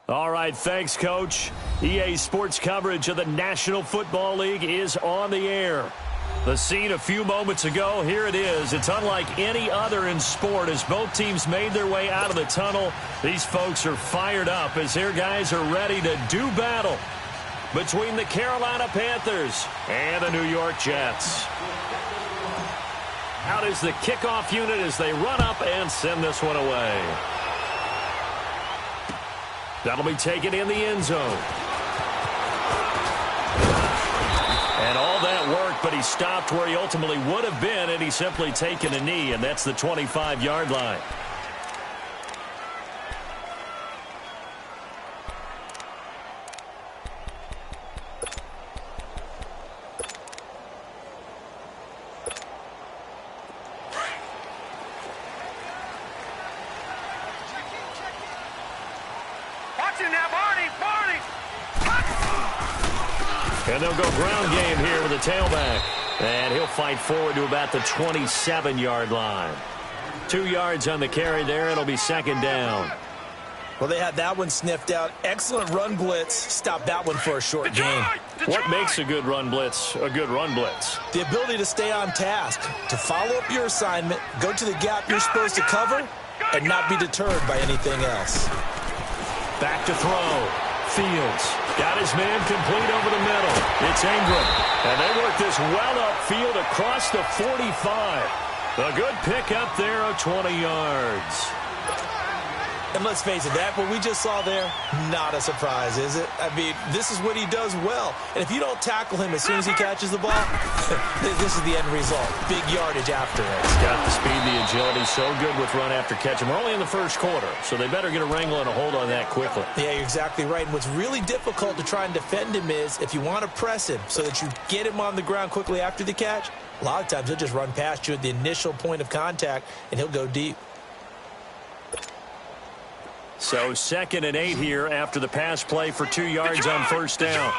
All right, thanks, Coach. EA Sports coverage of the National Football League is on the air. The scene a few moments ago, here it is. It's unlike any other in sport as both teams made their way out of the tunnel. These folks are fired up as their guys are ready to do battle between the Carolina Panthers and the New York Jets. Out is the kickoff unit as they run up and send this one away. That'll be taken in the end zone. And all that work, but he stopped where he ultimately would have been, and he's simply taken a knee, and that's the 25-yard line. And they'll go ground game here with a tailback. And he'll fight forward to about the 27-yard line. 2 yards on the carry there. It'll be second down. Well, they had that one sniffed out. Excellent run blitz. Stop that one for a short gain. What makes a good run blitz a good run blitz? The ability to stay on task, to follow up your assignment, go to the gap you're supposed to cover, and not be deterred by anything else. Back to throw. Fields got his man complete over the middle. It's Ingram. And they work this well upfield across the 45. A good pickup there of 20 yards. And let's face it, that what we just saw there, not a surprise, is it? I mean, this is what he does well. And if you don't tackle him as soon as he catches the ball, this is the end result. Big yardage after it. He's got the speed, the agility, so good with run after catch. And we're only in the first quarter, so they better get a wrangle and a hold on that quickly. Yeah, you're exactly right. And what's really difficult to try and defend him is if you want to press him so that you get him on the ground quickly after the catch, a lot of times he'll just run past you at the initial point of contact, and he'll go deep. So 2nd and 8 here after the pass play for 2 yards on first down.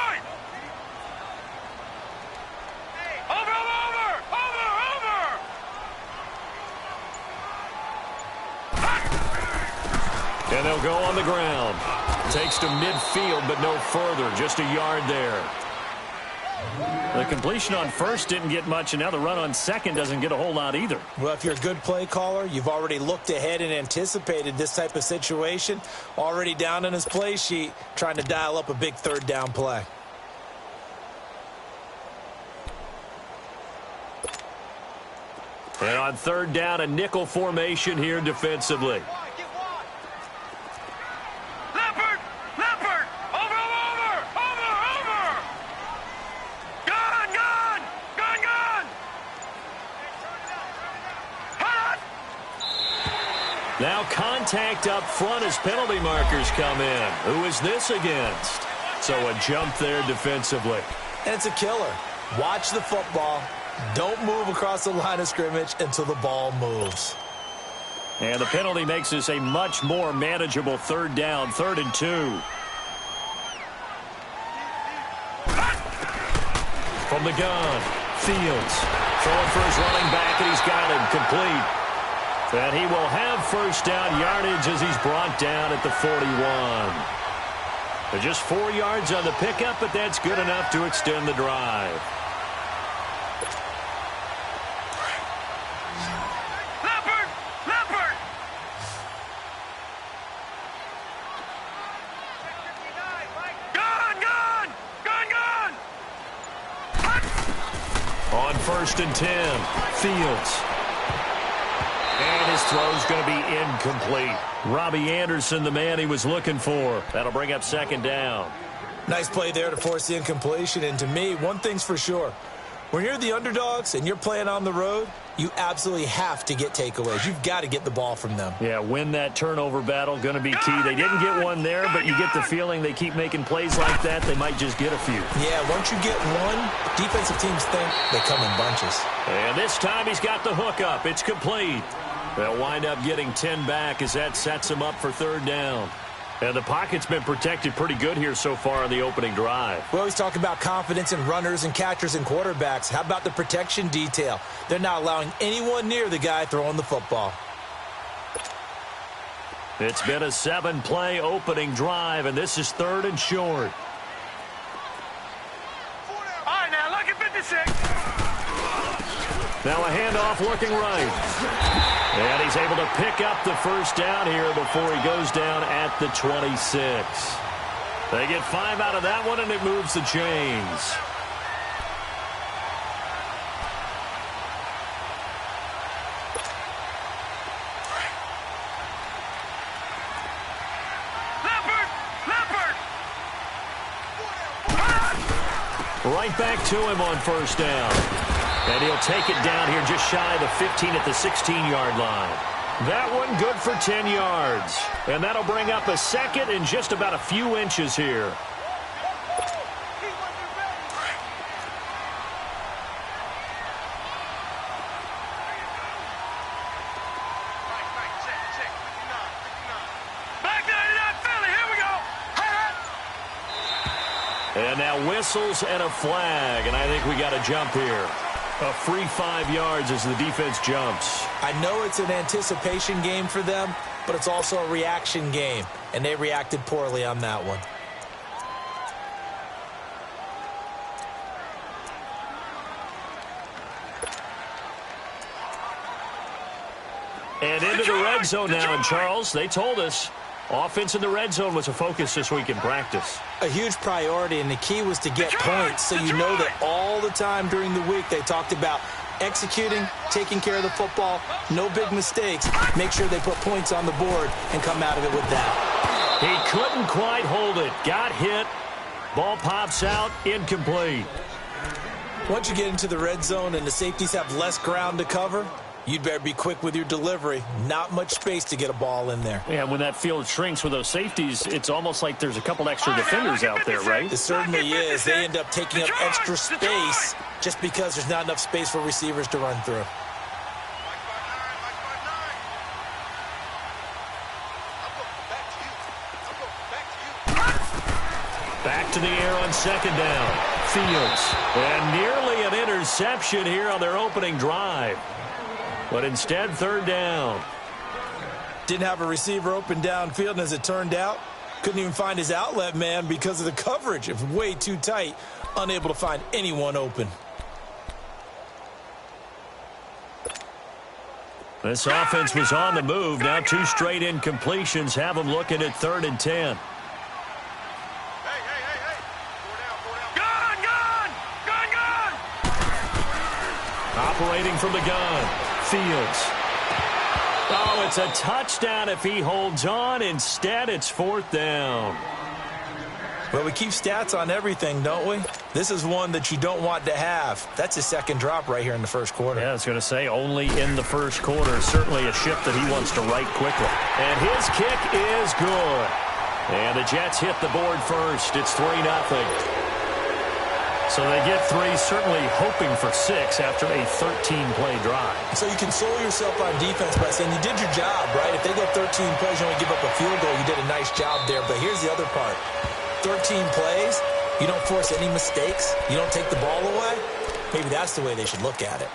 And they'll go on the ground. Takes to midfield, but no further. Just a yard there. The completion on first didn't get much, and now the run on second doesn't get a whole lot either. Well, if you're a good play caller, you've already looked ahead and anticipated this type of situation. Already down on his play sheet, trying to dial up a big third down play. And on third down, a nickel formation here defensively. Now contact up front as penalty markers come in. Who is this against? So a jump there defensively. And it's a killer. Watch the football. Don't move across the line of scrimmage until the ball moves. And the penalty makes this a much more manageable third down, 3rd and 2. From the gun, Fields throwing for his running back, and he's got him complete. And he will have first down yardage as he's brought down at the 41. But just 4 yards on the pickup, but that's good enough to extend the drive. Leopard! Gun! On 1st and 10, Fields. And his throw's going to be incomplete. Robbie Anderson, the man he was looking for. That'll bring up 2nd down. Nice play there to force the incompletion. And to me, one thing's for sure. When you're the underdogs and you're playing on the road, you absolutely have to get takeaways. You've got to get the ball from them. Yeah, win that turnover battle, going to be key. They didn't get one there, but you get the feeling they keep making plays like that, they might just get a few. Yeah, once you get one, defensive teams think they come in bunches. And this time he's got the hook up. It's complete. They'll wind up getting 10 back as that sets them up for 3rd down. And the pocket's been protected pretty good here so far on the opening drive. We always talk about confidence in runners and catchers and quarterbacks. How about the protection detail? They're not allowing anyone near the guy throwing the football. It's been a 7-play opening drive, and this is 3rd and short. All right, now look at 56. Now a handoff looking right. And he's able to pick up the first down here before he goes down at the 26. They get 5 out of that one, and it moves the chains. Right back to him on first down. And he'll take it down here just shy of the 15 at the 16-yard line. That one good for 10 yards. And that'll bring up a second in just about a few inches here. And now whistles and a flag, and I think we got a jump here. A free 5 yards as the defense jumps. I know it's an anticipation game for them, but it's also a reaction game, and they reacted poorly on that one. And into the red zone now, and Charles, they told us offense in the red zone was a focus this week in practice. A huge priority, and the key was to get points, so you know that all the time during the week they talked about executing, taking care of the football, no big mistakes, make sure they put points on the board and come out of it with that. He couldn't quite hold it. Got hit. Ball pops out, incomplete. Once you get into the red zone and the safeties have less ground to cover, you'd better be quick with your delivery. Not much space to get a ball in there. Yeah, when that field shrinks with those safeties, it's almost like there's a couple extra defenders out there, right? It certainly is. They end up taking up extra space just because there's not enough space for receivers to run through. Back to the air on second down. Fields. And nearly an interception here on their opening drive. But instead, 3rd down. Didn't have a receiver open downfield, and as it turned out, couldn't even find his outlet man because of the coverage. It was way too tight, unable to find anyone open. This offense was on the move. Now 2 straight incompletions have them looking at 3rd and 10. Operating from the gun. Fields. Oh, it's a touchdown if he holds on. Instead, it's 4th down. Well, we keep stats on everything, don't we? This is one that you don't want to have. That's his second drop right here in the first quarter. Yeah, I was going to say only in the first quarter. Certainly a ship that he wants to right quickly. And his kick is good. And the Jets hit the board first. It's 3-0. So they get 3, certainly hoping for 6 after a 13-play drive. So you console yourself on defense by saying you did your job, right? If they go 13 plays, you only give up a field goal, you did a nice job there. But here's the other part. 13 plays, you don't force any mistakes, you don't take the ball away. Maybe that's the way they should look at it.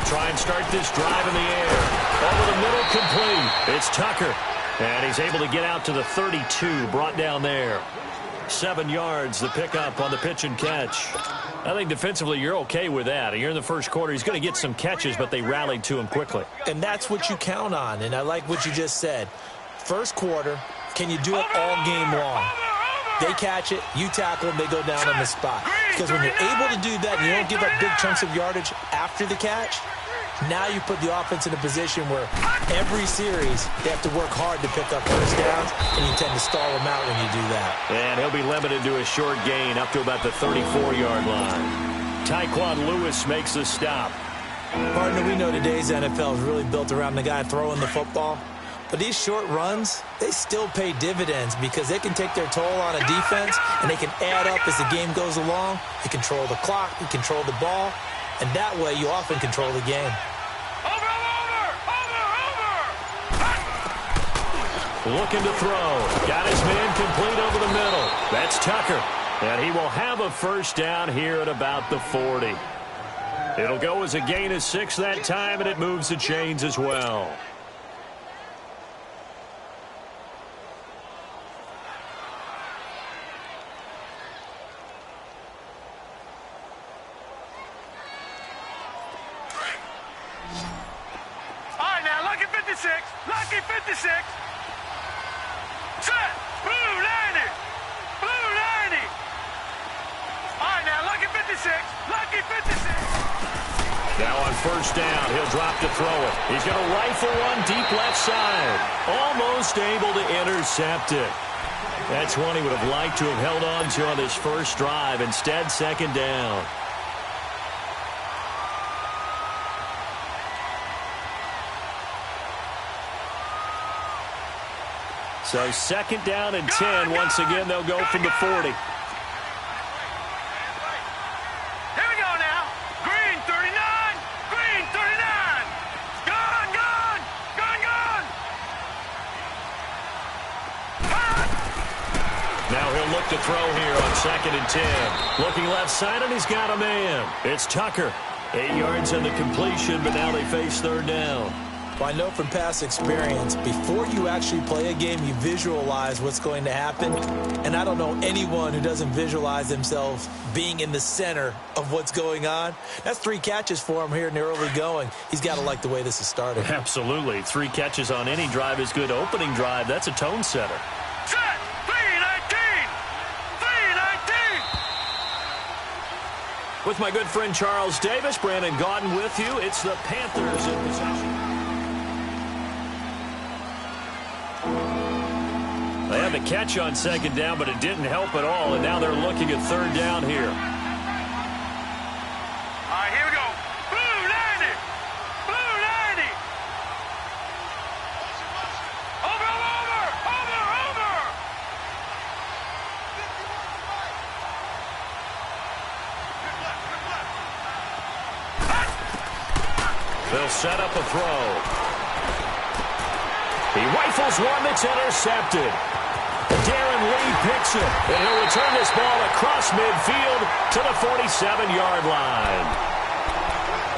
try and start this drive in the air. Over the middle, complete. It's Tucker. And he's able to get out to the 32, brought down there. 7 yards, the pickup on the pitch and catch. I think defensively you're okay with that. Here in the first quarter, he's going to get some catches, but they rallied to him quickly. And that's what you count on, and I like what you just said. First quarter, can you do it all game long? They catch it, you tackle them, they go down on the spot. Because when you're able to do that and you don't give up big chunks of yardage after the catch, now you put the offense in a position where every series they have to work hard to pick up first downs, and you tend to stall them out when you do that. And he'll be limited to a short gain up to about the 34-yard line. Tyquan Lewis makes the stop. Partner, we know today's NFL is really built around the guy throwing the football. But these short runs, they still pay dividends because they can take their toll on a defense, and they can add up as the game goes along. You control the clock, you control the ball, and that way you often control the game. Looking to throw. Got his man complete over the middle. That's Tucker. And he will have a first down here at about the 40. It'll go as a gain of 6 that time, and it moves the chains as well. Lucky 56. Set. Blue 90. Blue 90. All right, now, lucky 56. Lucky 56. Now on first down, he'll drop to throw it. He's going to rifle one deep left side. Almost able to intercept it. That's one he would have liked to have held on to on this first drive. Instead, second down. So second down and 10. Once again, they'll go from the 40. Here we go now. Green 39. Green 39. Gone, gone. Gone, gone. Now he'll look to throw here on second and 10. Looking left side, and he's got a man. It's Tucker. 8 yards in the completion, but now they face third down. Well, I know from past experience, before you actually play a game, you visualize what's going to happen. And I don't know anyone who doesn't visualize themselves being in the center of what's going on. That's 3 catches for him here in the early going. He's got to like the way this is starting. Absolutely. 3 catches on any drive is good. Opening drive, that's a tone setter. Set. 319. 319. With my good friend Charles Davis, Brandon Gaudin with you. It's the Panthers in possession. They had the catch on second down, but it didn't help at all, and now they're looking at third down here. All right, here we go. Blue 90. Blue 90. Over, over, over, over. They'll set up a throw. He rifles one that's intercepted. Darren Lee picks it, and he'll return this ball across midfield to the 47-yard line.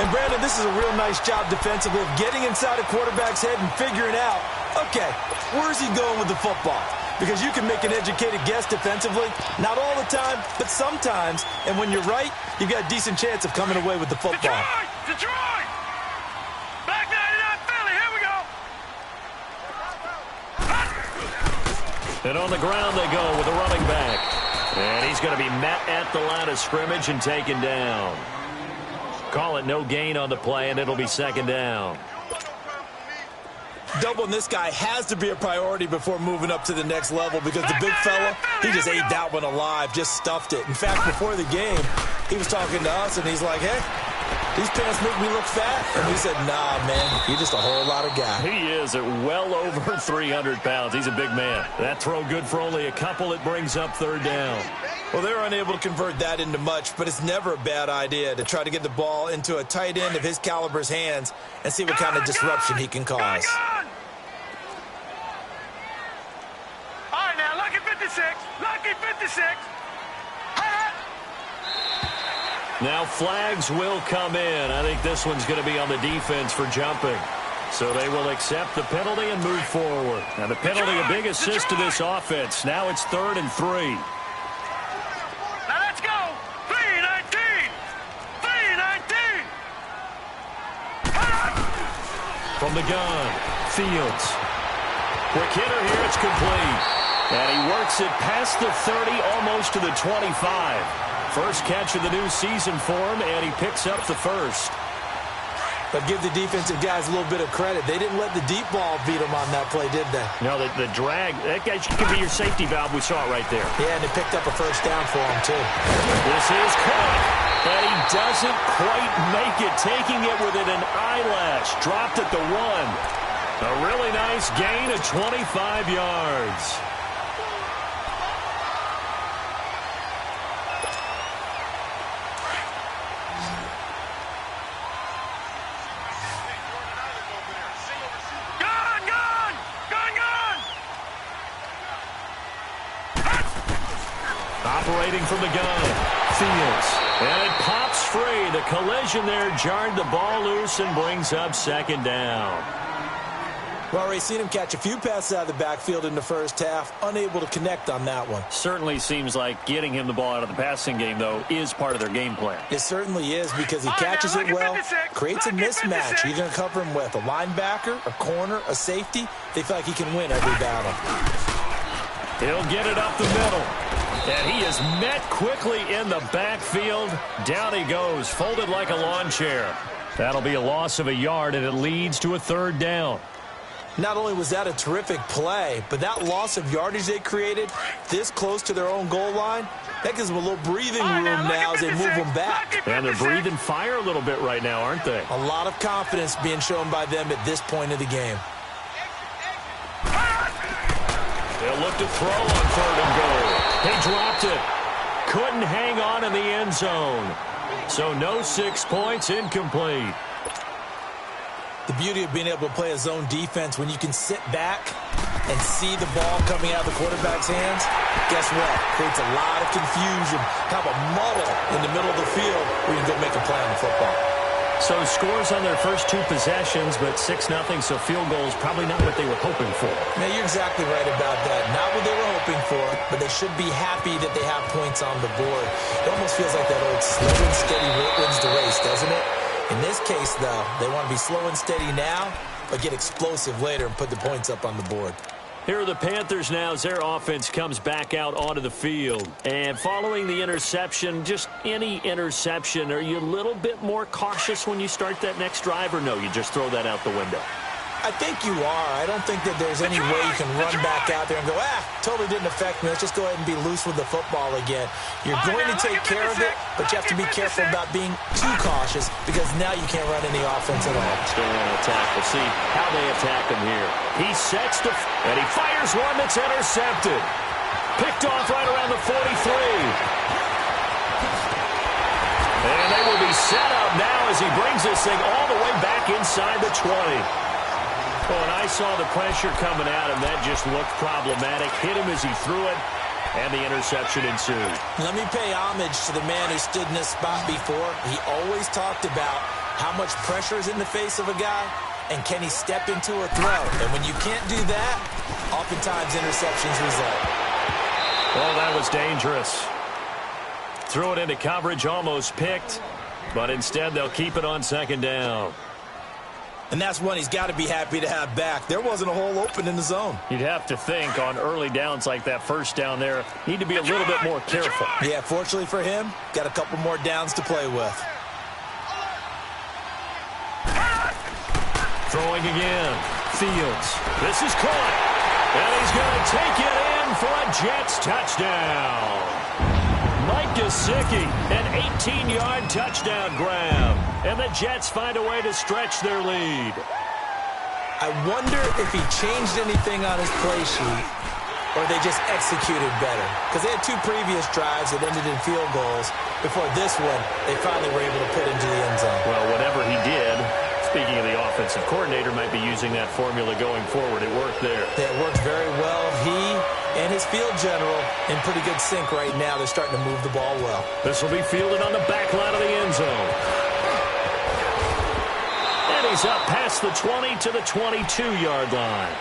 And, Brandon, this is a real nice job defensively of getting inside a quarterback's head and figuring out, okay, where's he going with the football? Because you can make an educated guess defensively, not all the time, but sometimes. And when you're right, you've got a decent chance of coming away with the football. Detroit! Detroit! Back 99 Philly, here we go. And on the ground they go with a running back. And he's going to be met at the line of scrimmage and taken down. Call it no gain on the play, and it'll be second down. Doubling this guy has to be a priority before moving up to the next level because the big fella, he just ate that one alive, just stuffed it. In fact, before the game, he was talking to us, and he's like, hey, these pants make me look fat. And we said, nah, man, you're just a whole lot of guy. He is at well over 300 pounds. He's a big man. That throw good for only a couple. It brings up third down. Well, they're unable to convert that into much, but it's never a bad idea to try to get the ball into a tight end of his caliber's hands and see what kind of disruption he can cause. All right, now, lucky 56. Lucky 56. Now flags will come in. I think this one's going to be on the defense for jumping. So they will accept the penalty and move forward. Now the penalty, a big assist to this offense. Now it's 3rd and 3. Now let's go. 3-19. 3-19. From the gun, Fields. Quick hitter here, it's complete. And he works it past the 30, almost to the 25. First catch of the new season for him, and he picks up the first. But give the defensive guys a little bit of credit. They didn't let the deep ball beat them on that play, did they? No, the drag, that guy could be your safety valve. We saw it right there. Yeah, and they picked up a first down for him, too. This is caught, and he doesn't quite make it, taking it within an eyelash. Dropped at the 1. A really nice gain of 25 yards. Operating from the gun, Fields. And it pops free. The collision there jarred the ball loose and brings up 2nd down. Well, already seen him catch a few passes out of the backfield in the first half. Unable to connect on that one. Certainly seems like getting him the ball out of the passing game, though, is part of their game plan. It certainly is because he catches it well, creates a mismatch. You're going to cover him with a linebacker, a corner, a safety. They feel like he can win every battle. He'll get it up the middle. And he is met quickly in the backfield. Down he goes, folded like a lawn chair. That'll be a loss of a yard, and it leads to a 3rd down. Not only was that a terrific play, but that loss of yardage they created this close to their own goal line, that gives them a little breathing room now as they move them back. And they're breathing fire a little bit right now, aren't they? A lot of confidence being shown by them at this point of the game. They'll look to throw on 3rd and goal. He dropped it. Couldn't hang on in the end zone. So no 6 points, incomplete. The beauty of being able to play a zone defense when you can sit back and see the ball coming out of the quarterback's hands, guess what? Creates a lot of confusion, kind of a muddle in the middle of the field where you can go make a play on the football. So scores on their first 2 possessions, but 6-0, so field goals probably not what they were hoping for. Now, you're exactly right about that. Not what they were hoping for, but they should be happy that they have points on the board. It almost feels like that old slow and steady wins the race, doesn't it? In this case, though, they want to be slow and steady now, but get explosive later and put the points up on the board. Here are the Panthers now as their offense comes back out onto the field. And following the interception, just any interception, are you a little bit more cautious when you start that next drive, or no, you just throw that out the window? I think you are. I don't think that there's any way you can run back out there and go, totally didn't affect me. Let's just go ahead and be loose with the football again. You're going to take care of it, but you have to be careful about being too cautious because now you can't run any offense at all. Still want to attack. We'll see how they attack him here. He sets and he fires one that's intercepted. Picked off right around the 43. And they will be set up now as he brings this thing all the way back inside the 20. Oh, and I saw the pressure coming at him. That just looked problematic. Hit him as he threw it, and the interception ensued. Let me pay homage to the man who stood in this spot before. He always talked about how much pressure is in the face of a guy, and can he step into a throw. And when you can't do that, oftentimes interceptions result. Well, that was dangerous. Threw it into coverage, almost picked, but instead they'll keep it on 2nd down. And that's one he's got to be happy to have back. There wasn't a hole open in the zone. You'd have to think on early downs like that first down there, need to be a little bit more careful. Yeah, fortunately for him, got a couple more downs to play with. Throwing again. Fields. This is caught. And he's going to take it in for a Jets touchdown. Mike Gesicki, an 18-yard touchdown grab. And the Jets find a way to stretch their lead. I wonder if he changed anything on his play sheet or they just executed better. Because they had 2 previous drives that ended in field goals. Before this one, they finally were able to put into the end zone. Well, whatever he did, Speaking of the offensive coordinator, might be using that formula going forward. It worked there. It worked very well. He and his field general in pretty good sync right now. They're starting to move the ball well. This will be fielded on the back line of the end zone. And he's up past the 20 to the 22-yard line.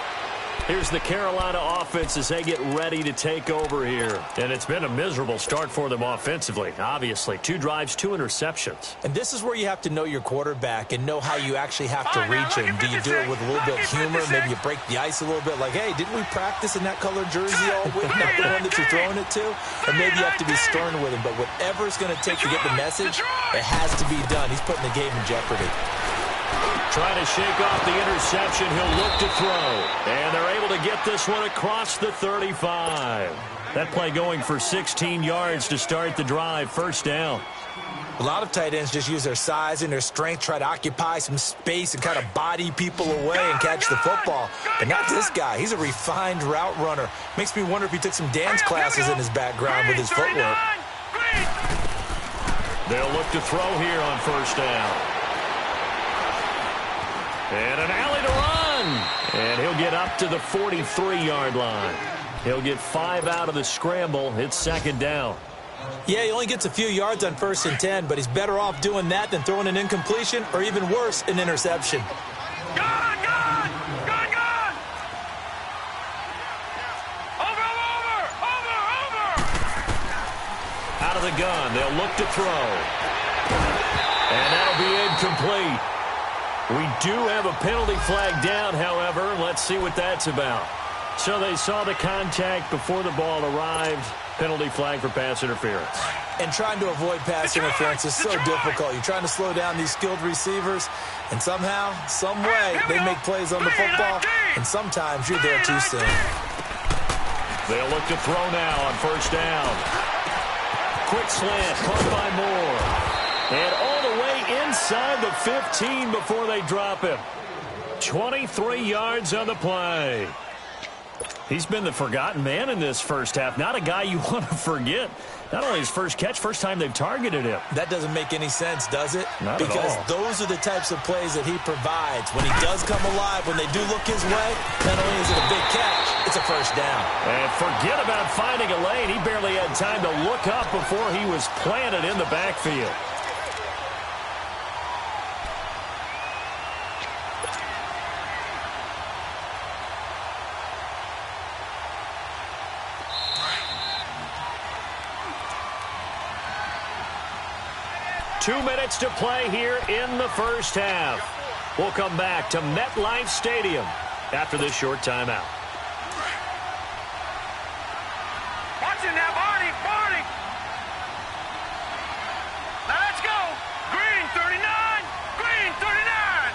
Here's the Carolina offense as they get ready to take over here. And it's been a miserable start for them offensively, obviously. 2 drives, 2 interceptions. And this is where you have to know your quarterback and know how you actually have to reach him. Do you do it with a little bit of humor? Maybe you break the ice a little bit like, hey, didn't we practice in that colored jersey all week? Not the one that you're throwing it to? Or maybe you have to be stern with him. But whatever it's going to take to get the message, it has to be done. He's putting the game in jeopardy. Trying to shake off the interception. He'll look to throw. And they're able to get this one across the 35. That play going for 16 yards to start the drive. First down. A lot of tight ends just use their size and their strength, try to occupy some space and kind of body people away and catch the football. But not this guy. He's a refined route runner. Makes me wonder if he took some dance classes in his background with his footwork. They'll look to throw here on first down. And an alley to run. And he'll get up to the 43-yard line. He'll get 5 out of the scramble. It's second down. Yeah, he only gets a few yards on 1st and 10, but he's better off doing that than throwing an incompletion or even worse, an interception. Gone! Over! Out of the gun. They'll look to throw. And that'll be incomplete. We do have a penalty flag down, however. Let's see what that's about. So they saw the contact before the ball arrived. Penalty flag for pass interference. And trying to avoid pass interference is so difficult. You're trying to slow down these skilled receivers, and somehow, some way, they make plays on the football, and sometimes you're there too soon. They'll look to throw now on first down. Quick slant, caught by Moore. And all the way inside the 15 before they drop him. 23 yards on the play. He's been the forgotten man in this first half. Not a guy you want to forget. Not only his first catch, first time they've targeted him. That doesn't make any sense, does it? Not because at all. Those are the types of plays that he provides. When he does come alive, when they do look his way, not only is it a big catch, it's a first down. And forget about finding a lane. He barely had time to look up before he was planted in the backfield. Two minutes to play here in the first half. We'll come back to MetLife Stadium after this short timeout. Watch it now, Barney! Now let's go! Green, 39! Green, 39!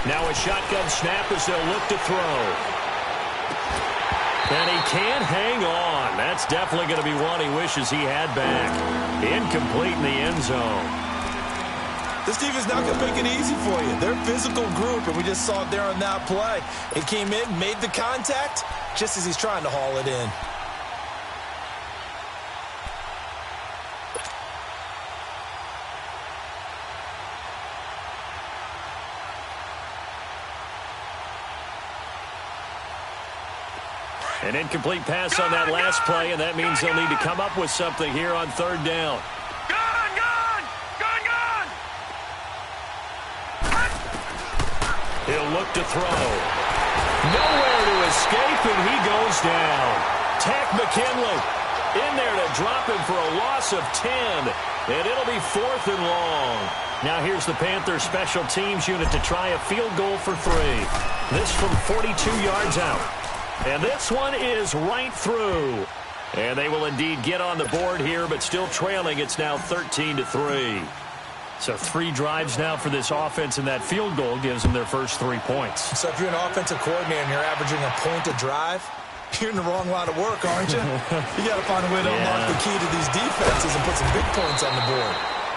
Now a shotgun snap as they'll look to throw. And he can't hang on. That's definitely going to be one he wishes he had back. Incomplete in the end zone. This defense not going to make it easy for you. They're a physical group, and we just saw it there on that play. It came in, made the contact, just as he's trying to haul it in. An incomplete pass on that last play, and that means they'll need to come up with something here on third down. Gone! He'll look to throw. Nowhere to escape, and he goes down. Tack McKinley in there to drop him for a loss of 10, and it'll be 4th and long. Now here's the Panthers special teams unit to try a field goal for 3. This from 42 yards out. And this one is right through. And they will indeed get on the board here, but still trailing. It's now 13-3. So 3 drives now for this offense, and that field goal gives them their first 3 points. So if you're an offensive coordinator and you're averaging a point a drive, you're in the wrong line of work, aren't you? You got to find a way to unlock the key to these defenses and put some big points on the board.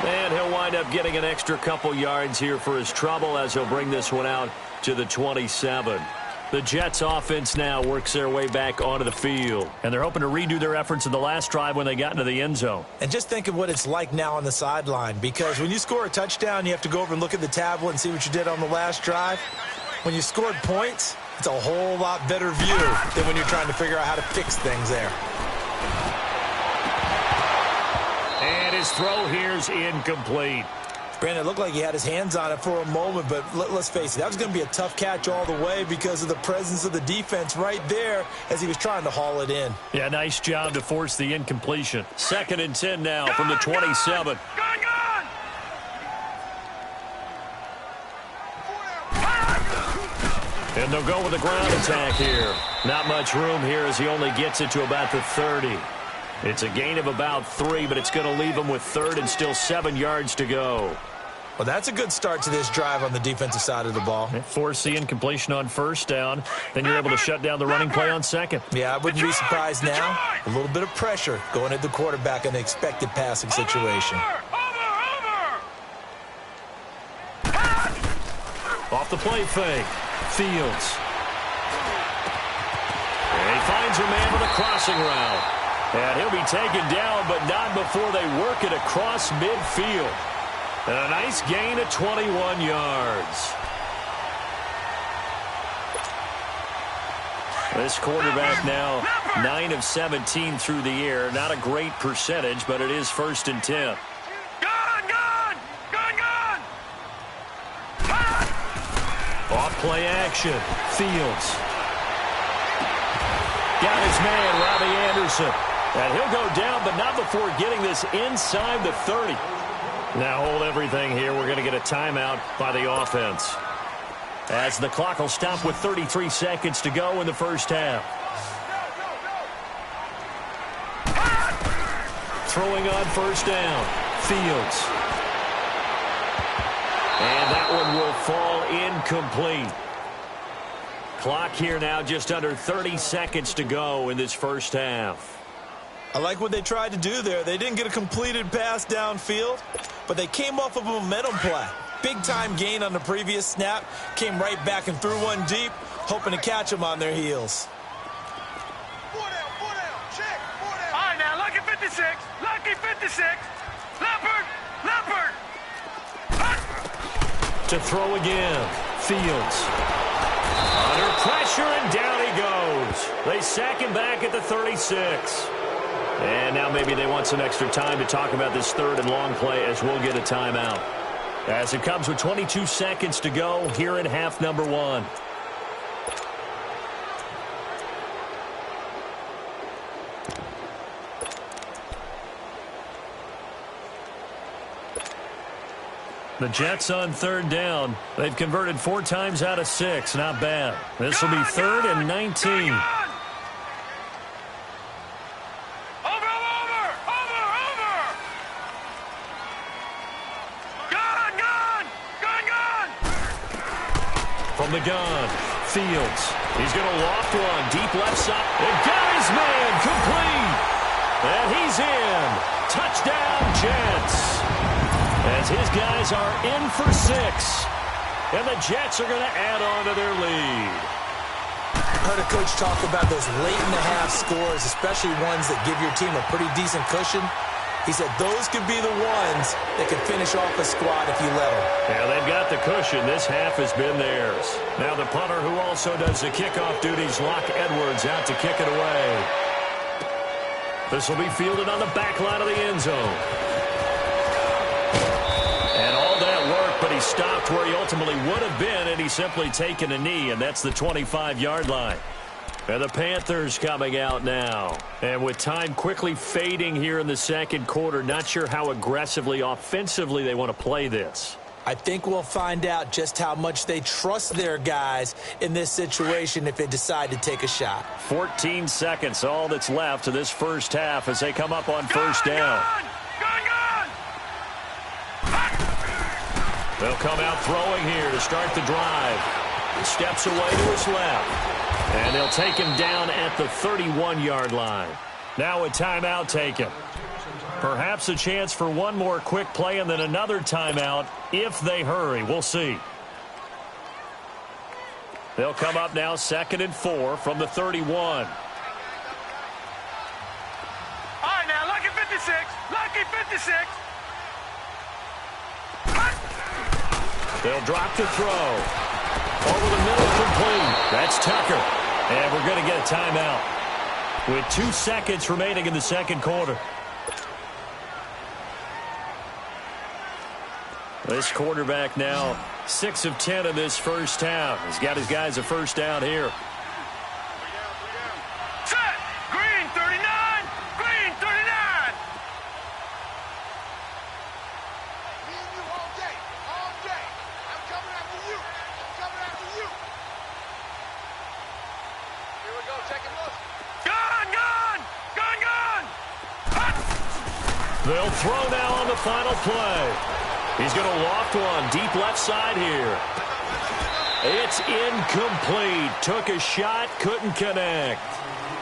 And he'll wind up getting an extra couple yards here for his trouble as he'll bring this one out to the 27. The Jets offense now works their way back onto the field. And they're hoping to redo their efforts in the last drive when they got into the end zone. And just think of what it's like now on the sideline, because when you score a touchdown, you have to go over and look at the tablet and see what you did on the last drive. When you scored points, it's a whole lot better view than when you're trying to figure out how to fix things there. And his throw here's incomplete. Brandon, it looked like he had his hands on it for a moment, but let's face it, that was going to be a tough catch all the way because of the presence of the defense right there as he was trying to haul it in. Yeah, nice job to force the incompletion. 2nd and 10 now from the 27. And they'll go with a ground attack here. Not much room here as he only gets it to about the 30. It's a gain of about 3, but it's going to leave him with 3rd and still 7 yards to go. Well, that's a good start to this drive on the defensive side of the ball. Force the incompletion on 1st down. Then you're able to shut down the running play on 2nd. Yeah, I wouldn't be surprised now. A little bit of pressure going at the quarterback in the expected passing situation. Off the play fake. Fields. And he finds a man with a crossing route. And he'll be taken down, but not before they work it across midfield. And a nice gain of 21 yards. This quarterback now 9 of 17 through the air. Not a great percentage, but it is 1st and 10. Off play action. Fields. Got his man, Robbie Anderson. And he'll go down, but not before getting this inside the 30. Now hold everything here. We're going to get a timeout by the offense. As the clock will stop with 33 seconds to go in the first half. Throwing on 1st down. Fields. And that one will fall incomplete. Clock here now just under 30 seconds to go in this first half. I like what they tried to do there. They didn't get a completed pass downfield, but they came off of a momentum play. Big-time gain on the previous snap. Came right back and threw one deep, hoping to catch them on their heels. 4 down, check, 4 down. All right, now, lucky 56, lucky 56. Leopard. To throw again. Fields. Under pressure, and down he goes. They sack him back at the 36. And now maybe they want some extra time to talk about this 3rd and long play as we'll get a timeout. As it comes with 22 seconds to go here in half number 1. The Jets on 3rd down. They've converted 4 times out of 6. Not bad. This will be 3rd and 19. From the gun, Fields. He's going to loft one. Deep left side. And got his man complete. And he's in. Touchdown, Jets. As his guys are in for 6. And the Jets are going to add on to their lead. I heard a coach talk about those late-in-the-half scores, especially ones that give your team a pretty decent cushion. He said those could be the ones that could finish off a squad if you let them. Yeah, they've got the cushion. This half has been theirs. Now the punter who also does the kickoff duties, Locke Edwards, out to kick it away. This will be fielded on the back line of the end zone. And all that work, but he stopped where he ultimately would have been, and he's simply taken a knee, and that's the 25-yard line. And the Panthers coming out now. And with time quickly fading here in the 2nd quarter, not sure how aggressively, offensively they want to play this. I think we'll find out just how much they trust their guys in this situation if they decide to take a shot. 14 seconds, all that's left of this first half as they come up on 1st down. They'll come out throwing here to start the drive. He steps away to his left. And they'll take him down at the 31-yard line. Now a timeout taken. Perhaps a chance for one more quick play and then another timeout if they hurry. We'll see. They'll come up now 2nd and 4 from the 31. All right, now, lucky 56. Lucky 56. They'll drop to throw. Over the middle, complete. That's Tucker. And we're going to get a timeout with 2 seconds remaining in the second quarter. This quarterback now 6 of 10 in this first half. He's got his guys a first down here. Set. Green 39. Green 39. Me and you all day. All day. I'm coming after you. I'm coming after you. Here we go. Check and look. Gun, gun. Gun, gun. Hut. They'll throw now on the final play. He's going to loft one deep left side here. It's incomplete. Took a shot, couldn't connect.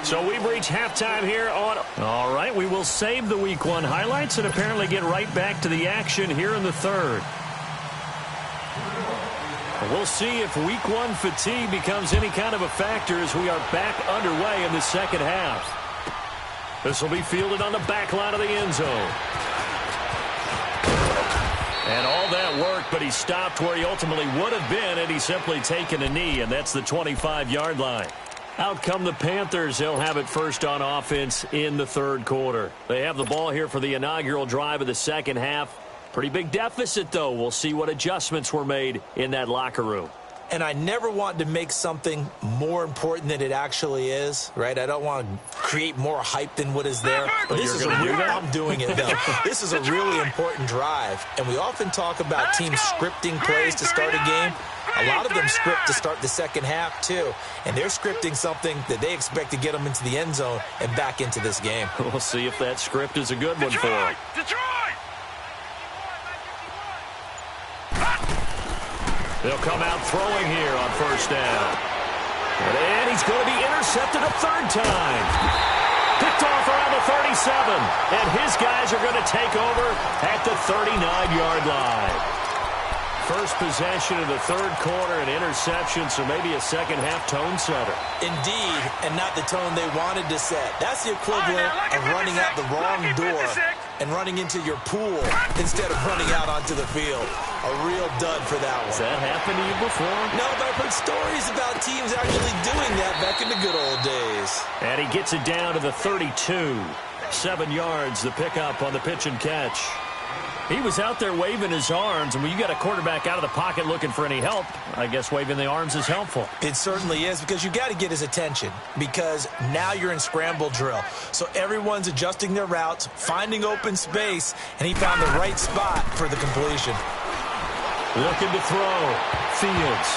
So we've reached halftime here on... All right, we will save the Week 1 highlights and apparently get right back to the action here in the third. We'll see if Week 1 fatigue becomes any kind of a factor as we are back underway in the second half. This will be fielded on the back line of the end zone. And all that worked, but he stopped where he ultimately would have been had he simply taken a knee, and that's the 25-yard line. Out come the Panthers. They'll have it first on offense in the third quarter. They have the ball here for the inaugural drive of the second half. Pretty big deficit, though. We'll see what adjustments were made in that locker room. And I never want to make something more important than it actually is, right? I don't want to create more hype than what is there. But this is I'm doing it, though. This is a really important drive. And we often talk about teams scripting plays to start a game. A lot of them script to start the second half, too. And they're scripting something that they expect to get them into the end zone and back into this game. We'll see if that script is a good one for them. Detroit! They'll come out throwing here on first down. And he's going to be intercepted a third time. Picked off around the 37. And his guys are going to take over at the 39-yard line. First possession of the third quarter, an interception, so maybe a second-half tone setter. Indeed, and not the tone they wanted to set. That's the equivalent of running out the wrong door and running into your pool instead of running out onto the field. A real dud for that one. Has that happened to you before? No, but I've heard stories about teams actually doing that back in the good old days. And he gets it down to the 32. 7 yards, the pickup on the pitch and catch. He was out there waving his arms, and when you got a quarterback out of the pocket looking for any help, I guess waving the arms is helpful. It certainly is, because you got to get his attention, because now you're in scramble drill. So everyone's adjusting their routes, finding open space, and he found the right spot for the completion. Looking to throw. Fields.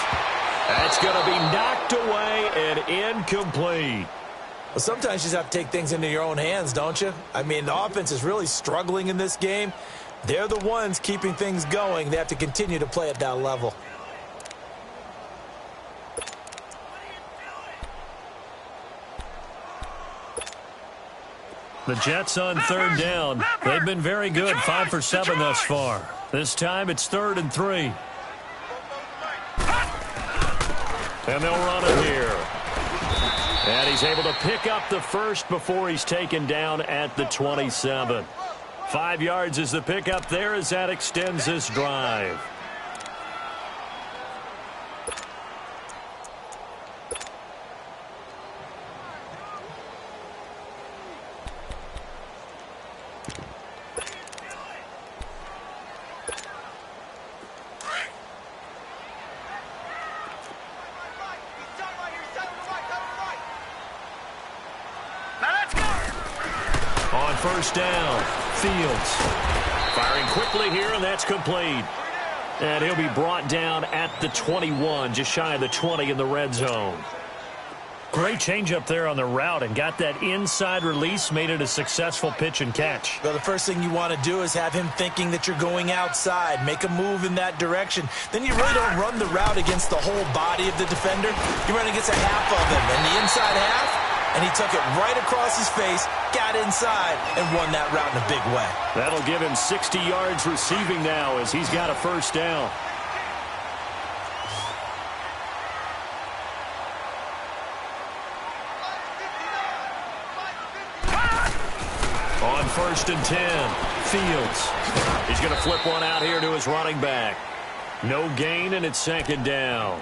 That's going to be knocked away and incomplete. Well, sometimes you just have to take things into your own hands, don't you? I mean, the offense is really struggling in this game. They're the ones keeping things going. They have to continue to play at that level. The Jets on third down. They've been very good, 5 for 7 thus far. This time it's 3rd and 3. And they'll run it here. And he's able to pick up the first before he's taken down at the 27. 5 yards is the pickup there as that extends this drive. On first down, Fields firing quickly here, and that's complete. And he'll be brought down at the 21, just shy of the 20 in the red zone. Great change up there on the route and got that inside release, made it a successful pitch and catch. Well, the first thing you want to do is have him thinking that you're going outside, make a move in that direction. Then you really don't run the route against the whole body of the defender. You run against a half of him, and the inside half, and he took it right across his face, got inside, and won that route in a big way. That'll give him 60 yards receiving now as he's got a first down. 1st and 10. Fields. He's going to flip one out here to his running back. No gain, and it's 2nd down.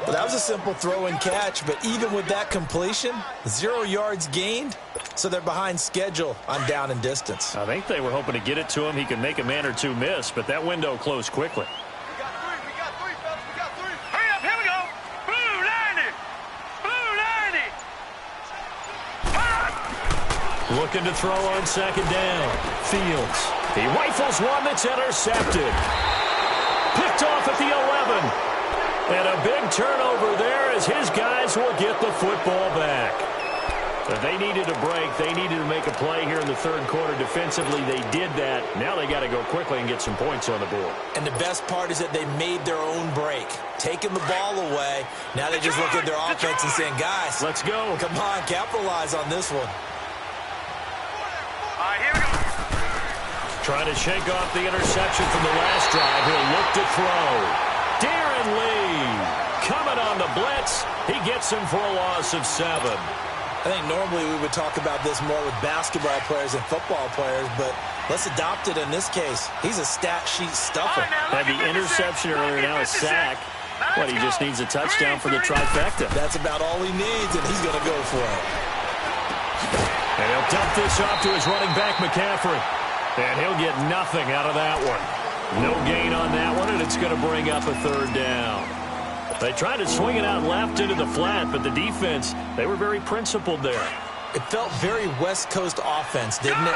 Well, that was a simple throw and catch, but even with that completion, 0 yards gained, so they're behind schedule on down and distance. I think they were hoping to get it to him. He could make a man or two miss, but that window closed quickly. We got three, fellas. We got three. Hurry up, here we go. Blue 90. Blue 90. Looking to throw on 2nd down. Fields. He rifles one that's intercepted. Picked off at the 11. And a big turnover there as his guys will get the football back. But they needed a break. They needed to make a play here in the 3rd quarter. Defensively, they did that. Now they got to go quickly and get some points on the board. And the best part is that they made their own break, taking the ball away. Now they just look at their offense and saying, guys, let's go. Come on, capitalize on this one. All right, here we go. Trying to shake off the interception from the last drive. He'll look to throw. Darren Lee coming on the blitz. He gets him for a loss of 7. I think normally we would talk about this more with basketball players and football players, but let's adopt it in this case. He's a stat sheet stuffer. Had the interception earlier, now a sack. What, he just needs a touchdown for the trifecta. That's about all he needs, and he's going to go for it. And he'll dump this off to his running back, McCaffrey. And he'll get nothing out of that one. No gain on that one, and it's going to bring up a 3rd down. They tried to swing it out left into the flat, but the defense, they were very principled there. It felt very West Coast offense, didn't it?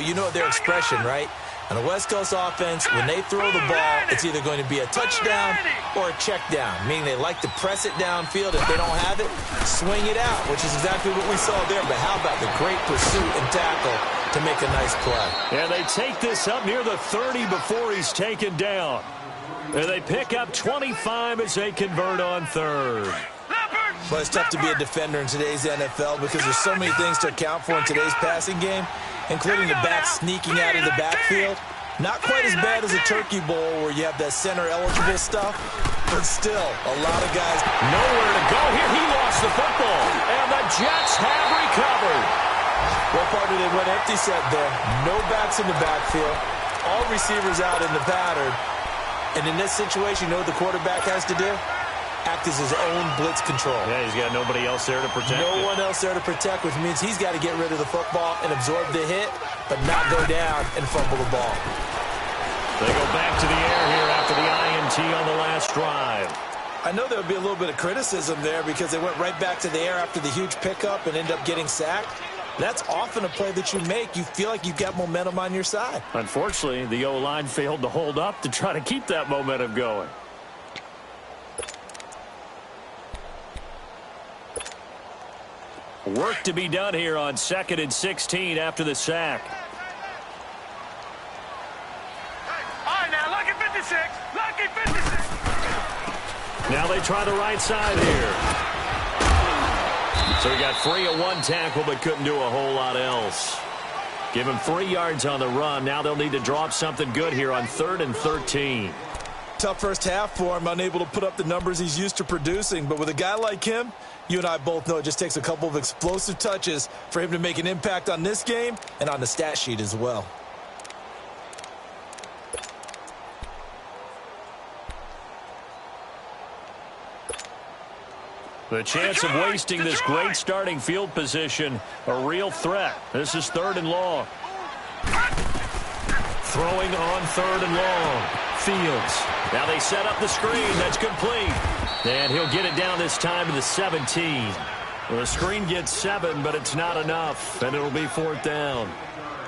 You know their expression, right? On the West Coast offense, when they throw the ball, it's either going to be a touchdown or a check down, meaning they like to press it downfield. If they don't have it, swing it out, which is exactly what we saw there. But how about the great pursuit and tackle to make a nice play? And they take this up near the 30 before he's taken down. And they pick up 25 as they convert on 3rd. But it's tough to be a defender in today's NFL because there's so many things to account for in today's passing game, including the back sneaking out of the backfield. Not quite as bad as a turkey bowl where you have that center-eligible stuff, but still, a lot of guys. Nowhere to go here. He lost the football, and the Jets have recovered. What part did they went empty set there? No backs in the backfield. All receivers out in the pattern. And in this situation, you know what the quarterback has to do? Act as his own blitz control. Yeah, he's got nobody else there to protect. No one else there to protect, which means he's got to get rid of the football and absorb the hit, but not go down and fumble the ball. They go back to the air here after the INT on the last drive. I know there would be a little bit of criticism there because they went right back to the air after the huge pickup and end up getting sacked. That's often a play that you make. You feel like you've got momentum on your side. Unfortunately, the O-line failed to hold up to try to keep that momentum going. Work to be done here on 2nd and 16 after the sack. All right, now, lucky 56. Lucky 56. Now they try the right side here. So he got free of one tackle but couldn't do a whole lot else. Give him 3 yards on the run. Now they'll need to draw up something good here on 3rd and 13. Tough first half for him, unable to put up the numbers he's used to producing. But with a guy like him, you and I both know it just takes a couple of explosive touches for him to make an impact on this game and on the stat sheet as well. The chance of wasting this great starting field position, a real threat. This is 3rd and long. Throwing on 3rd and long. Fields. Now they set up the screen. That's complete. And he'll get it down this time to the 17. Well, the screen gets 7, but it's not enough, and it'll be 4th down.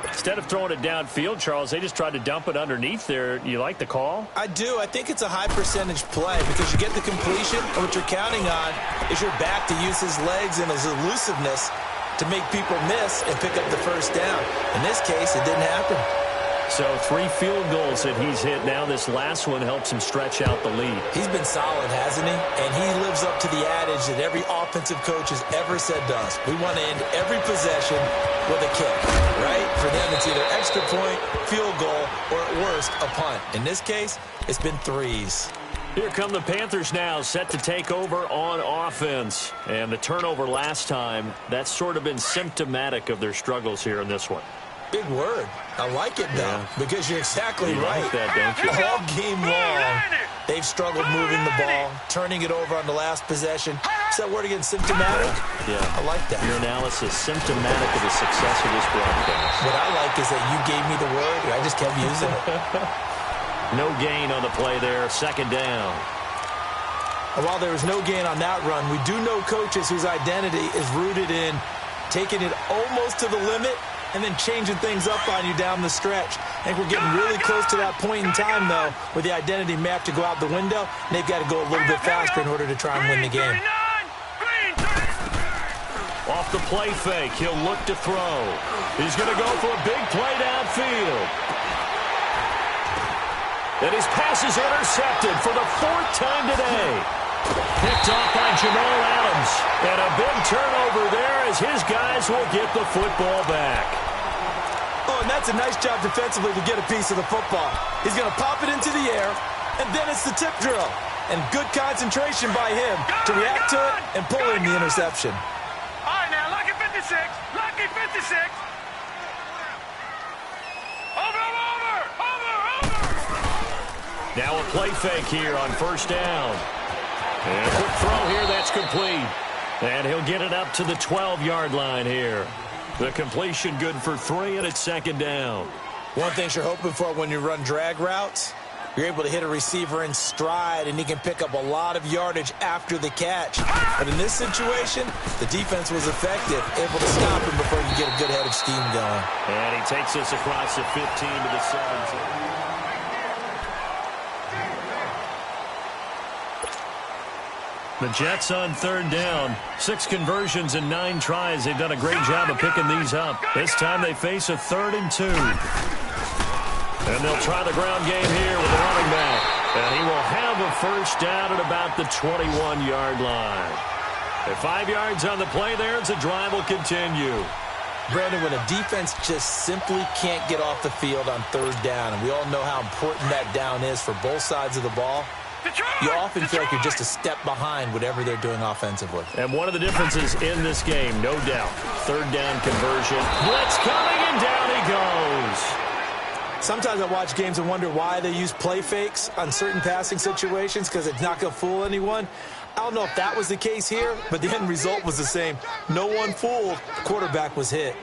Instead of throwing it downfield, Charles, they just tried to dump it underneath there. You like the call? I do. I think it's a high percentage play because you get the completion, and what you're counting on is your back to use his legs and his elusiveness to make people miss and pick up the first down. In this case, it didn't happen. So 3 field goals that he's hit now. This last one helps him stretch out the lead. He's been solid, hasn't he? And he lives up to the adage that every offensive coach has ever said to us. We want to end every possession with a kick, right? For them, it's either extra point, field goal, or at worst, a punt. In this case, it's been 3s. Here come the Panthers now, set to take over on offense. And the turnover last time, that's sort of been symptomatic of their struggles here in this one. Big word. I like it, though, because you're exactly right. Like that, don't you? All game long, they've struggled moving the ball, turning it over on the last possession. Is that word again, symptomatic? Yeah. I like that. Your analysis, symptomatic of the success of this broadcast. What I like is that you gave me the word, and I just kept using it. No gain on the play there, second down. And while there was no gain on that run, we do know coaches whose identity is rooted in taking it almost to the limit and then changing things up on you down the stretch. I think we're getting really close to that point in time, though, where the identity map to go out the window, and they've got to go a little bit faster in order to try and win the game. Off the play fake, he'll look to throw. He's going to go for a big play downfield. And his pass is intercepted for the fourth time today. Picked off by Jamal Adams. And a big turnover there as his guys will get the football back. Oh, and that's a nice job defensively to get a piece of the football. He's going to pop it into the air, and then it's the tip drill. And good concentration by him to react to it and pull in the interception. All right, now, lucky 56. Lucky 56. Over. Now a play fake here on first down. And a quick throw here, that's complete. And he'll get it up to the 12-yard line here. The completion good for 3, and it's second down. One thing you're hoping for when you run drag routes, you're able to hit a receiver in stride, and he can pick up a lot of yardage after the catch. But in this situation, the defense was effective, able to stop him before you get a good head of steam going. And he takes us across the 15 to the 17. The Jets on third down. 6 conversions and 9 tries. They've done a great job of picking these up. This time they face a 3rd and 2. And they'll try the ground game here with the running back. And he will have a first down at about the 21-yard line. At 5 yards on the play there, the drive will continue. Brandon, when a defense just simply can't get off the field on third down, and we all know how important that down is for both sides of the ball, you often feel like you're just a step behind whatever they're doing offensively. And one of the differences in this game, no doubt, third down conversion. Blitz coming, and down he goes. Sometimes I watch games and wonder why they use play fakes on certain passing situations, because it's not going to fool anyone. I don't know if that was the case here, but the end result was the same. No one fooled. The quarterback was hit.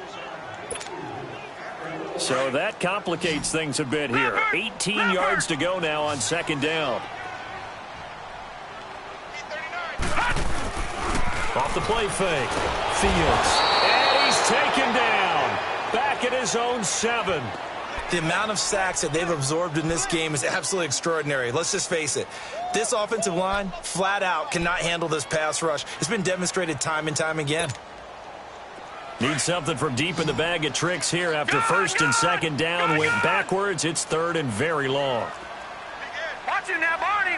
So that complicates things a bit here. 18 yards to go now on second down. Off the play fake. Fields. And he's taken down. Back at his own 7. The amount of sacks that they've absorbed in this game is absolutely extraordinary. Let's just face it. This offensive line, flat out, cannot handle this pass rush. It's been demonstrated time and time again. Need something from deep in the bag of tricks here after first and second down went backwards. It's 3rd and very long. Watch it now, Barney.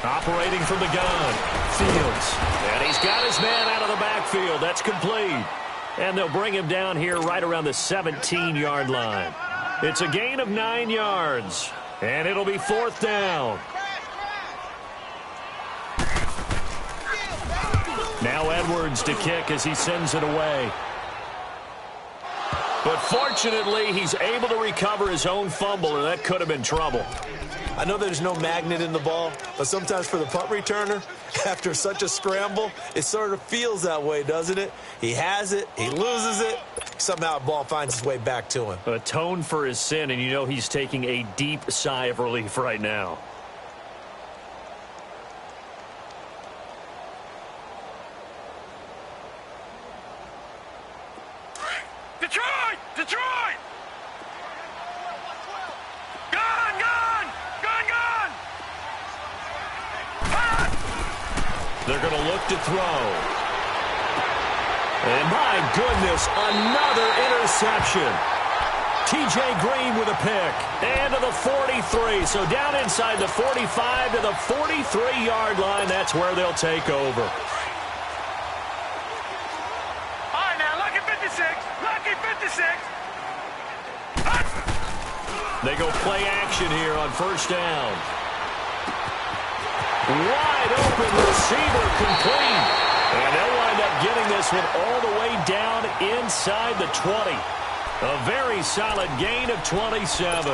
Operating from the gun. Fields. And he's got his man out of the backfield. That's complete. And they'll bring him down here right around the 17-yard line. It's a gain of 9 yards. And it'll be 4th down. Now Edwards to kick as he sends it away. But fortunately, he's able to recover his own fumble, and that could have been trouble. I know there's no magnet in the ball, but sometimes for the punt returner, after such a scramble, it sort of feels that way, doesn't it? He has it, he loses it, somehow the ball finds its way back to him. Atone for his sin, and you know he's taking a deep sigh of relief right now. Detroit! Gun! They're going to look to throw. And my goodness, another interception. T.J. Green with a pick. And to the 43. So down inside the 45 to the 43-yard line. That's where they'll take over. All right, now, lucky 56. Lucky 56. They go play action here on first down. Wide open receiver complete. And they'll wind up getting this one all the way down inside the 20. A very solid gain of 27.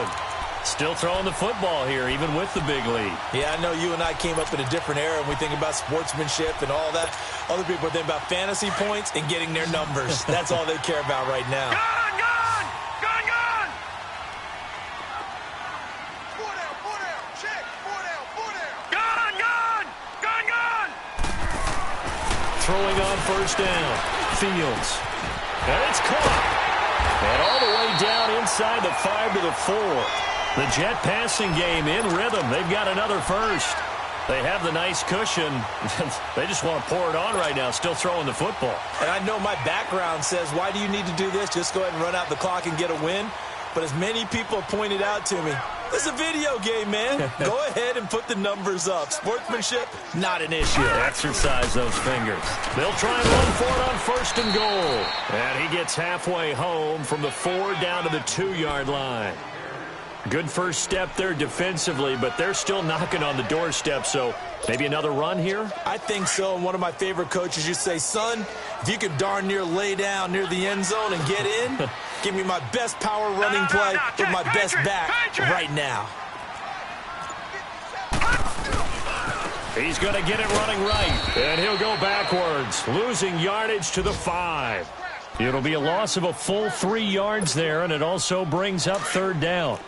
Still throwing the football here, even with the big lead. Yeah, I know you and I came up in a different era and we think about sportsmanship and all that. Other people think about fantasy points and getting their numbers. That's all they care about right now. Gone, gone! Gone, gone! 4 down, 4 down. Check. 4 down, 4 down. Gone, gone! Gone, gone! Throwing on first down. Fields. And it's caught. And all the way down inside the 5 to the 4. The Jet passing game in rhythm. They've got another first. They have the nice cushion. They just want to pour it on right now, still throwing the football. And I know my background says, why do you need to do this? Just go ahead and run out the clock and get a win. But as many people pointed out to me, this is a video game, man. Go ahead and put the numbers up. Sportsmanship, not an issue. Exercise those fingers. They'll try and run for it on first and goal. And he gets halfway home from the 4 down to the 2-yard line. Good first step there defensively, but they're still knocking on the doorstep, so maybe another run here? I think so, and one of my favorite coaches used to say, son, if you can darn near lay down near the end zone and get in, give me my best power running play with my best back right now. He's going to get it running right, and he'll go backwards, losing yardage to the 5. It'll be a loss of a full 3 yards there, and it also brings up third down.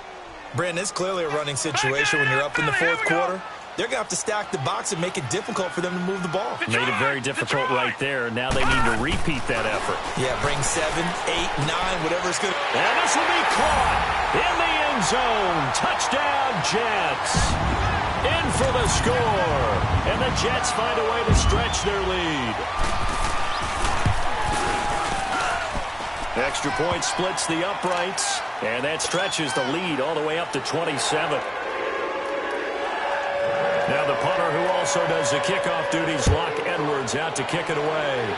Brandon, it's clearly a running situation when you're up in the 4th quarter. They're going to have to stack the box and make it difficult for them to move the ball. Made it very difficult right there. Now they need to repeat that effort. Yeah, bring 7, 8, 9, whatever it's going to be. And this will be caught in the end zone. Touchdown, Jets. In for the score. And the Jets find a way to stretch their lead. Extra point splits the uprights, and that stretches the lead all the way up to 27. Now the punter, who also does the kickoff duties, Locke Edwards, out to kick it away.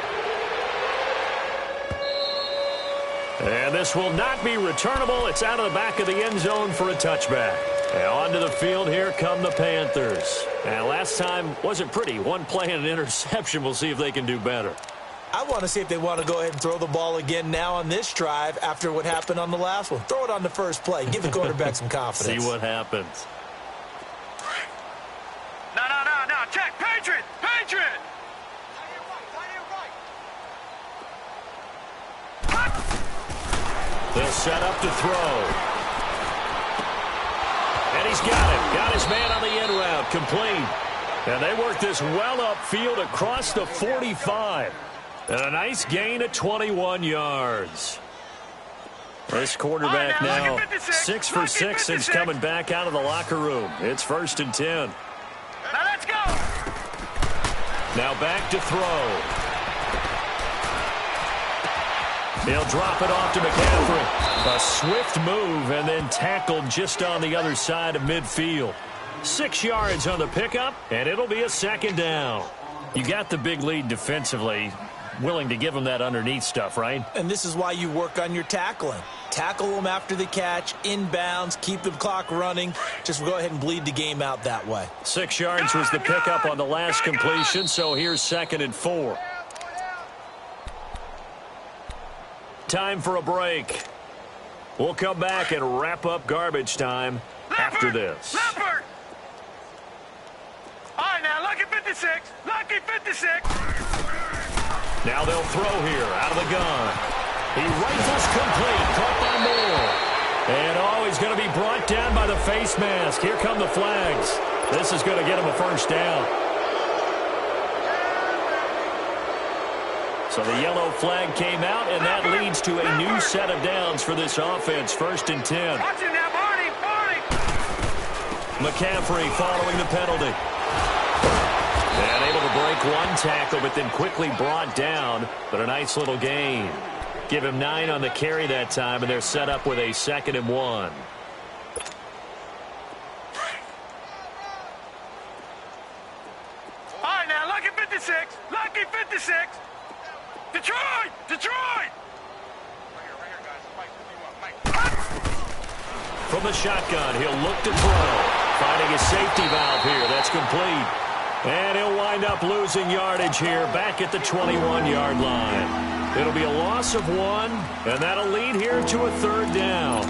And this will not be returnable. It's out of the back of the end zone for a touchback. And onto the field, here come the Panthers. And last time wasn't pretty. One play and an interception. We'll see if they can do better. I want to see if they want to go ahead and throw the ball again now on this drive after what happened on the last one. Throw it on the first play. Give the quarterback some confidence. See what happens. No. Check. Patriot. Patriot. They'll set up to throw. And he's got it. Got his man on the end route. Complete. And they work this well upfield across the 45. And a nice gain of 21 yards. This quarterback now 6 for 6 since coming back out of the locker room. It's 1st and 10. Now let's go. Now back to throw. He'll drop it off to McCaffrey. A swift move and then tackled just on the other side of midfield. 6 yards on the pickup, and it'll be a 2nd down. You got the big lead defensively. Willing to give them that underneath stuff, right? And this is why you work on your tackling. Tackle them after the catch, inbounds, keep the clock running. Just go ahead and bleed the game out that way. 6 yards was the pickup on the last completion, so here's 2nd and 4. Time for a break. We'll come back and wrap up garbage time after this. Leopard. All right, now, lucky 56. Lucky 56. Now they'll throw here out of the gun. He rifles complete, caught by Moore. And he's going to be brought down by the face mask. Here come the flags. This is going to get him a 1st down. So the yellow flag came out, and that leads to a new set of downs for this offense. 1st and 10. Watch him now, Barney. McCaffrey following the penalty. And able to break one tackle, but then quickly brought down. But a nice little gain. Give him 9 on the carry that time, and they're set up with a 2nd and 1. All right, now, lucky 56. Lucky 56. Detroit! Detroit! From the shotgun, he'll look to throw. Finding a safety valve here. That's complete. And he'll wind up losing yardage here back at the 21-yard line. It'll be a loss of 1, and that'll lead here to a 3rd down.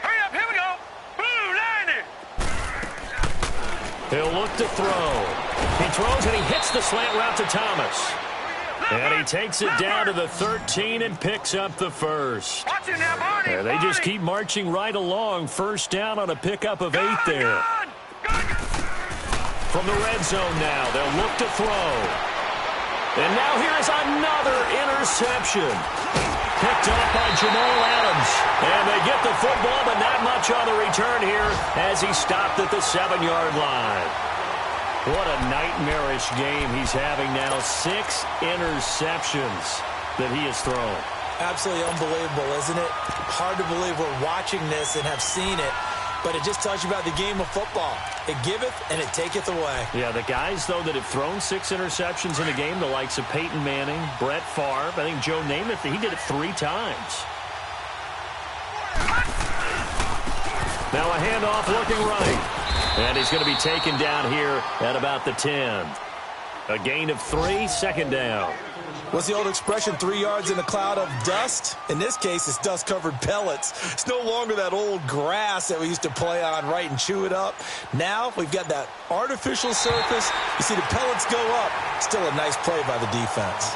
Hurry up, here we go. Blue 90. He'll look to throw. He throws and he hits the slant route to Thomas. And he takes it down to the 13 and picks up the first. Watch it now, Barney. And they just keep marching right along. First down on a pickup of 8 there. From the red zone now, they'll look to throw. And now here is another interception. Picked up by Jamal Adams. And they get the football, but not much on the return here as he stopped at the 7-yard line. What a nightmarish game he's having now. 6 interceptions that he has thrown. Absolutely unbelievable, isn't it? Hard to believe we're watching this and have seen it, but it just tells you about the game of football. It giveth and it taketh away. Yeah, the guys, though, that have thrown 6 interceptions in a game, the likes of Peyton Manning, Brett Favre, I think Joe Namath, he did it 3 times. Now a handoff looking right. And he's going to be taken down here at about the 10. A gain of 3, 2nd down. What's the old expression, 3 yards in a cloud of dust? In this case, it's dust-covered pellets. It's no longer that old grass that we used to play on, right, and chew it up. Now we've got that artificial surface. You see the pellets go up. Still a nice play by the defense.